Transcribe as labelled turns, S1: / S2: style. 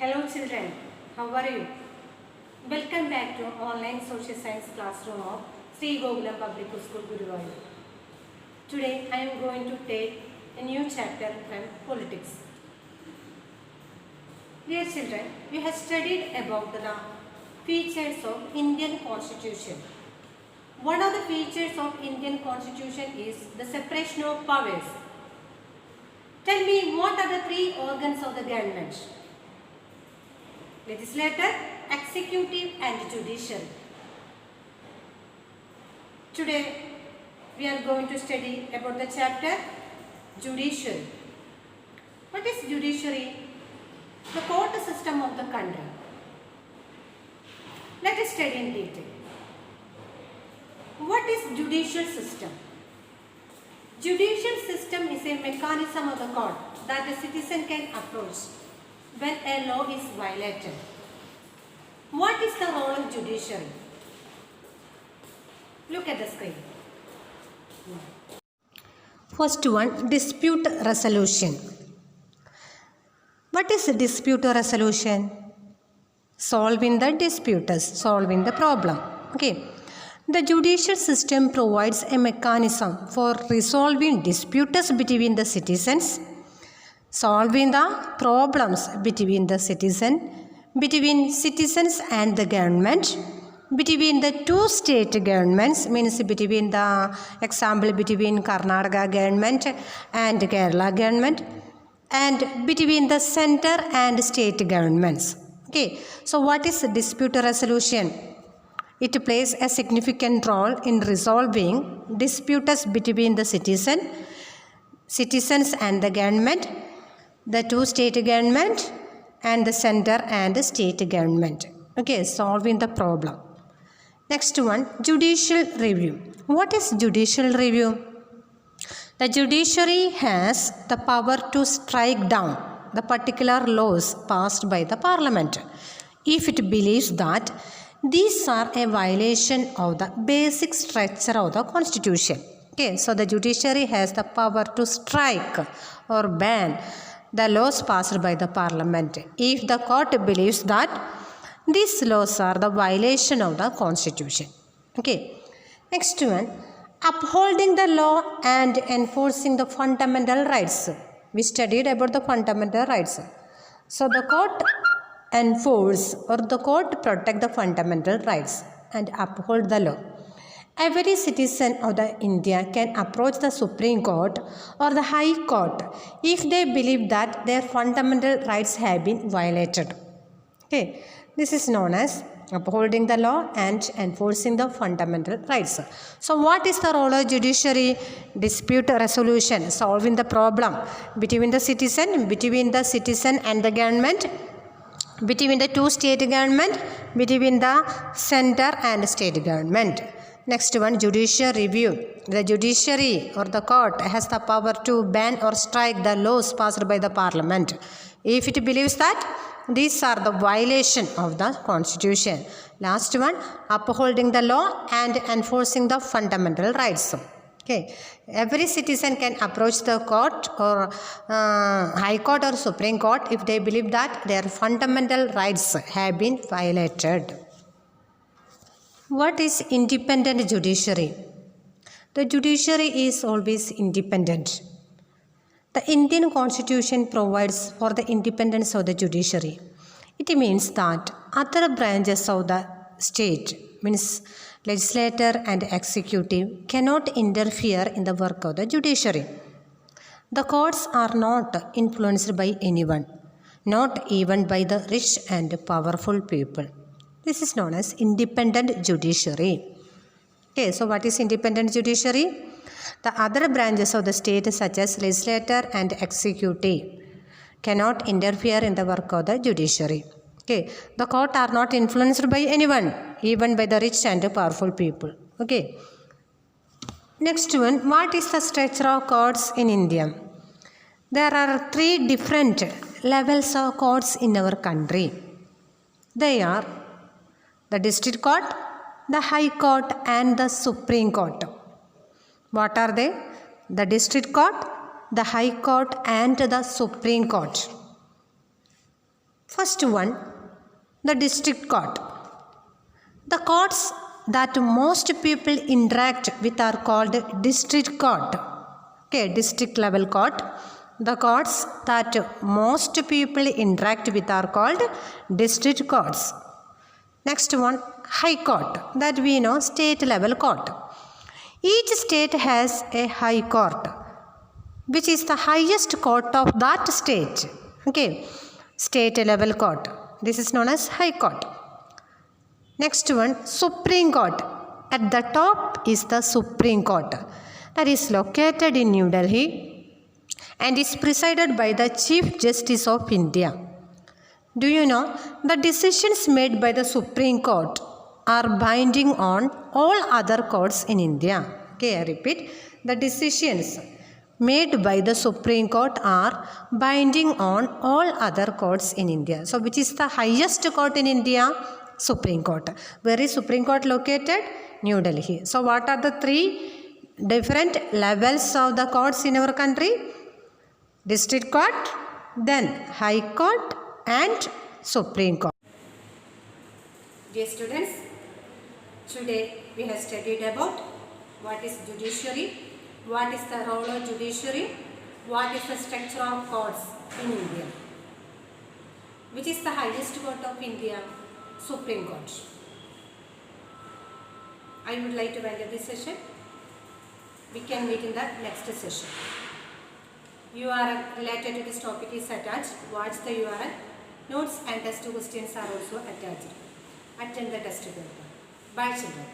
S1: Hello children, how are you? Welcome back to online social science classroom of Sri Gokulam Public School Guruvayur. Today I am going to take a new chapter from politics. Dear children, we have studied about the features of Indian Constitution. One of the features of Indian Constitution is the separation of powers. Tell me, what are the three organs of the government? Legislature, executive and judiciary. Today we are going to study about the chapter judiciary. What is judiciary? The court system of the country. Let us study in detail. What is judicial system? Judicial system is a mechanism of the court that the citizen can approach when a law is violated. What is the role of judiciary? Look at the screen. First one, dispute resolution. What is dispute resolution? Solving the disputes, solving the problem. Okay. The judicial system provides a mechanism for resolving disputes between the citizens, solving the problems between the between citizens and the government, between the two state governments, means between the example between Karnataka government and Kerala government, and between the center and state governments. Okay, so what is dispute resolution? It plays a significant role in resolving disputes between the citizens and the government, the two state government and the center and the state government. Okay, solving the problem. Next one, judicial review. What is judicial review? The judiciary has the power to strike down the particular laws passed by the parliament if it believes that these are a violation of the basic structure of the constitution. Okay, so the judiciary has the power to strike or ban the laws passed by the parliament if the court believes that these laws are the violation of the constitution. Okay, next one, upholding the law and enforcing the fundamental rights. We studied about the fundamental rights. So the court enforce or the court protect the fundamental rights and uphold the law. Every citizen of the India can approach the Supreme Court or the High Court if they believe that their fundamental rights have been violated. Okay, this is known as upholding the law and enforcing the fundamental rights. So what is the role of judiciary? Dispute resolution, solving the problem between the citizen and the government, between the two state government, between the center and state government. Next one, judicial review. The judiciary or the court has the power to ban or strike the laws passed by the parliament if it believes that these are the violation of the constitution. Last one, upholding the law and enforcing the fundamental rights. Okay, every citizen can approach the court or High Court or Supreme Court if they believe that their fundamental rights have been violated. What is independent judiciary? The judiciary is always independent. The Indian Constitution provides for the independence of the judiciary. It means that other branches of the state, means legislature and executive, cannot interfere in the work of the judiciary. The courts are not influenced by anyone, not even by the rich and powerful people. This is known as independent judiciary. Okay, so what is independent judiciary? The other branches of the state such as legislature and executive cannot interfere in the work of the judiciary. Okay, the court are not influenced by anyone, even by the rich and powerful people. Okay. Next one, what is the structure of courts in India? There are three different levels of courts in our country. They are the district court, the High Court and the Supreme Court. What are they? The district court, the High Court and the Supreme Court. First one, the district court. The courts that most people interact with are called district court. Okay, district level court. The courts that most people interact with are called district courts. Next one, high court. That we know, state level court. Each state has a high court, which is the highest court of that state. Okay, state level court. This is known as high court. Next one, Supreme Court. At the top is the Supreme Court. That is located in New Delhi and is presided by the Chief Justice of India. Do you know the decisions made by the Supreme Court are binding on all other courts in India? Okay, I repeat. The decisions made by the Supreme Court are binding on all other courts in India. So, which is the highest court in India? Supreme Court. Where is Supreme Court located? New Delhi. So, what are the three different levels of the courts in our country? District Court, then High Court and Supreme Court. Dear students, today we have studied about what is judiciary, what is the role of judiciary, what is the structure of courts in India. Which is the highest court of India? Supreme Court. I would like to end this session. We can meet in the next session. URL related to this topic is attached. Watch the URL. Notes and test questions are also attached. Attend the test paper. Bye children.